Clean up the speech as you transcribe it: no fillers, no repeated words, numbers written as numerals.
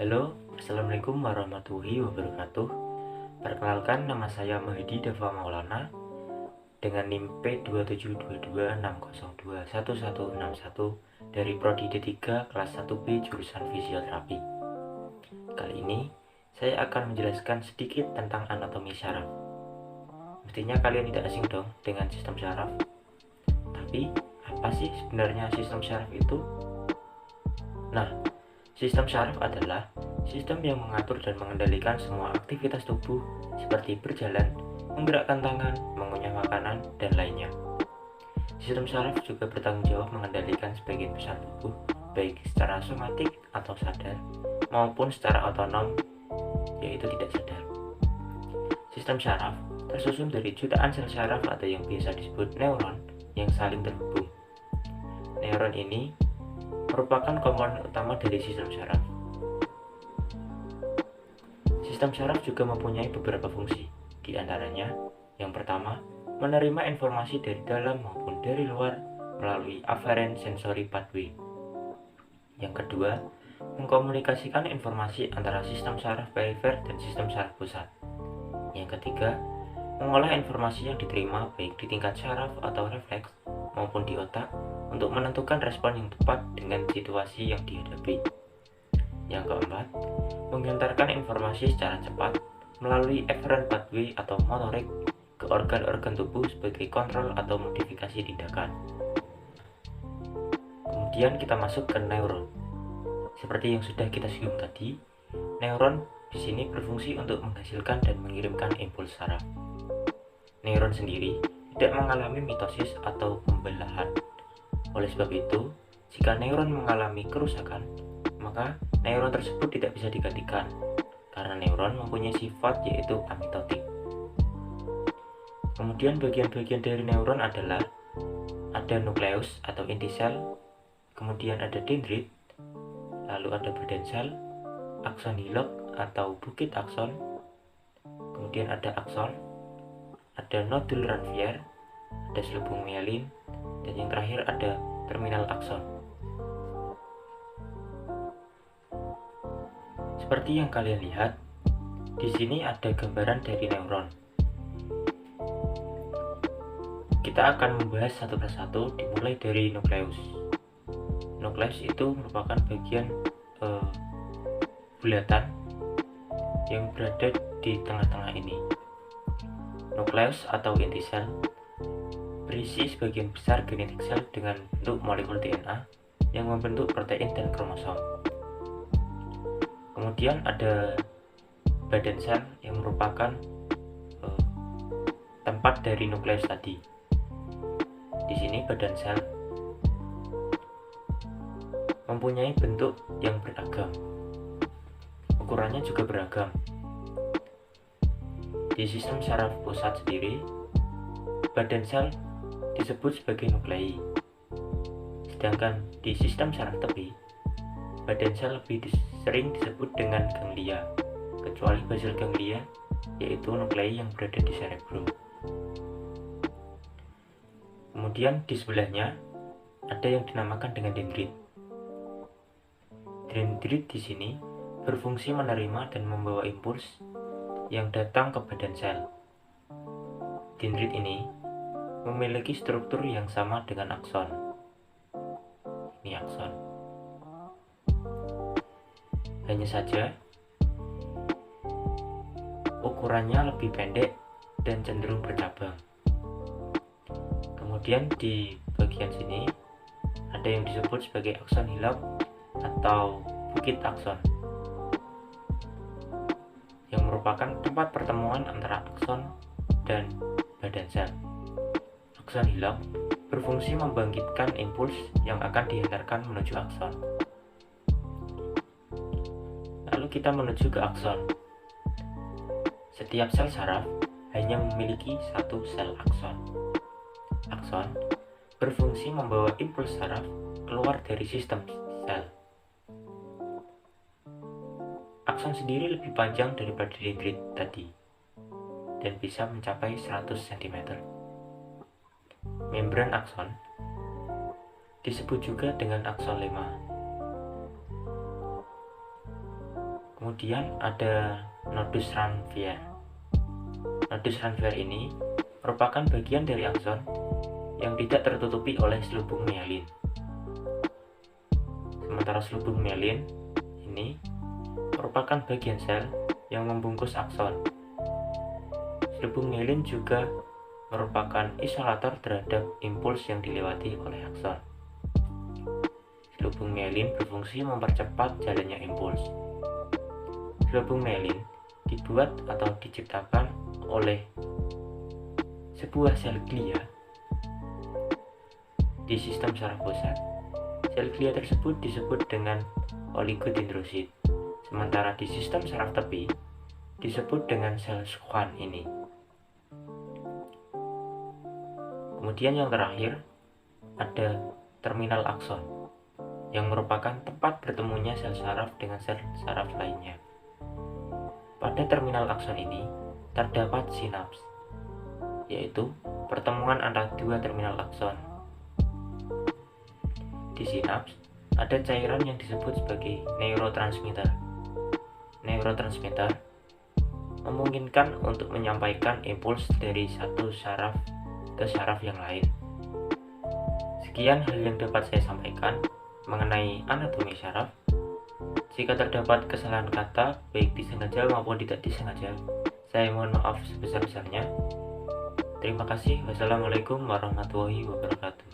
Halo, Assalamualaikum warahmatullahi wabarakatuh. Perkenalkan, nama saya Mahdi Dava Maulana dengan NIM P272260211161 dari Prodi D3 kelas 1B jurusan Fisioterapi. Kali ini saya akan menjelaskan sedikit tentang anatomi syaraf. Mestinya kalian tidak asing dong dengan sistem syaraf. Tapi apa sih sebenarnya sistem syaraf itu? Nah, sistem syaraf adalah sistem yang mengatur dan mengendalikan semua aktivitas tubuh seperti berjalan, menggerakkan tangan, mengunyah makanan, dan lainnya. Sistem syaraf juga bertanggung jawab mengendalikan sebagian besar tubuh, baik secara somatik atau sadar, maupun secara otonom, yaitu tidak sadar. Sistem syaraf tersusun dari jutaan sel syaraf atau yang biasa disebut neuron yang saling terhubung. Neuron ini merupakan komponen utama dari sistem syaraf. Sistem syaraf juga mempunyai beberapa fungsi, di antaranya yang pertama, menerima informasi dari dalam maupun dari luar melalui afferent sensory pathway. Yang kedua, mengkomunikasikan informasi antara sistem syaraf perifer dan sistem syaraf pusat. Yang ketiga, mengolah informasi yang diterima baik di tingkat syaraf atau refleks maupun di otak untuk menentukan respon yang tepat dengan situasi yang dihadapi. Yang keempat, menghantarkan informasi secara cepat melalui efferent pathway atau motorik ke organ-organ tubuh sebagai kontrol atau modifikasi tindakan. Kemudian kita masuk ke neuron. Seperti yang sudah kita singgung tadi, neuron di sini berfungsi untuk menghasilkan dan mengirimkan impuls saraf. Neuron sendiri tidak mengalami mitosis atau pembelahan. Oleh sebab itu, jika neuron mengalami kerusakan, maka neuron tersebut tidak bisa digantikan, karena neuron mempunyai sifat yaitu amitotik. Kemudian bagian-bagian dari neuron adalah ada nukleus atau inti sel, kemudian ada dendrit, lalu ada badan sel, akson hilok atau bukit akson, kemudian ada akson, ada nodul Ranvier, ada selubung myelin, dan yang terakhir ada terminal akson. Seperti yang kalian lihat, di sini ada gambaran dari neuron. Kita akan membahas satu persatu dimulai dari nukleus. Nukleus itu merupakan bagian bulatan yang berada di tengah-tengah ini. Nukleus atau inti sel berisi sebagian besar genetik sel dengan bentuk molekul DNA yang membentuk protein dan kromosom. Kemudian ada badan sel yang merupakan tempat dari nukleus tadi. Di sini badan sel mempunyai bentuk yang beragam. Ukurannya juga beragam. Di sistem syaraf pusat sendiri, badan sel disebut sebagai nuklei. Sedangkan di sistem syaraf tepi, badan sel lebih sering disebut dengan ganglia, kecuali basal ganglia, yaitu nuklei yang berada di cerebrum. Kemudian di sebelahnya ada yang dinamakan dengan dendrit. Dendrit di sini berfungsi menerima dan membawa impuls yang datang ke badan sel. Dendrit ini memiliki struktur yang sama dengan akson. Ini akson. Hanya saja ukurannya lebih pendek dan cenderung bercabang. Kemudian di bagian sini ada yang disebut sebagai akson hilok atau bukit akson, yang merupakan tempat pertemuan antara akson dan badan sel. Akson hilok berfungsi membangkitkan impuls yang akan dihantarkan menuju akson. Lalu kita menuju ke akson. Setiap sel saraf hanya memiliki satu sel akson. Akson berfungsi membawa impuls saraf keluar dari sistem sel. Akson sendiri lebih panjang daripada dendrit tadi dan bisa mencapai 100 cm. Membran akson disebut juga dengan akson lemma. Kemudian ada nodus Ranvier. Nodus Ranvier ini merupakan bagian dari akson yang tidak tertutupi oleh selubung myelin. Sementara selubung myelin ini merupakan bagian sel yang membungkus akson. Selubung myelin juga merupakan isolator terhadap impuls yang dilewati oleh akson. Selubung myelin berfungsi mempercepat jalannya impuls. Selubung myelin dibuat atau diciptakan oleh sebuah sel glia di sistem saraf pusat. Sel glia tersebut disebut dengan oligodendrosit, sementara di sistem saraf tepi disebut dengan sel Schwann ini. Kemudian yang terakhir ada terminal akson, yang merupakan tempat bertemunya sel saraf dengan sel saraf lainnya. Pada terminal akson ini terdapat sinaps, yaitu pertemuan antara dua terminal akson. Di sinaps ada cairan yang disebut sebagai neurotransmitter. Neurotransmitter memungkinkan untuk menyampaikan impuls dari satu saraf ke saraf yang lain. Sekian hal yang dapat saya sampaikan mengenai anatomi saraf. Jika terdapat kesalahan kata, baik disengaja maupun tidak disengaja, saya mohon maaf sebesar-besarnya. Terima kasih. Wassalamualaikum warahmatullahi wabarakatuh.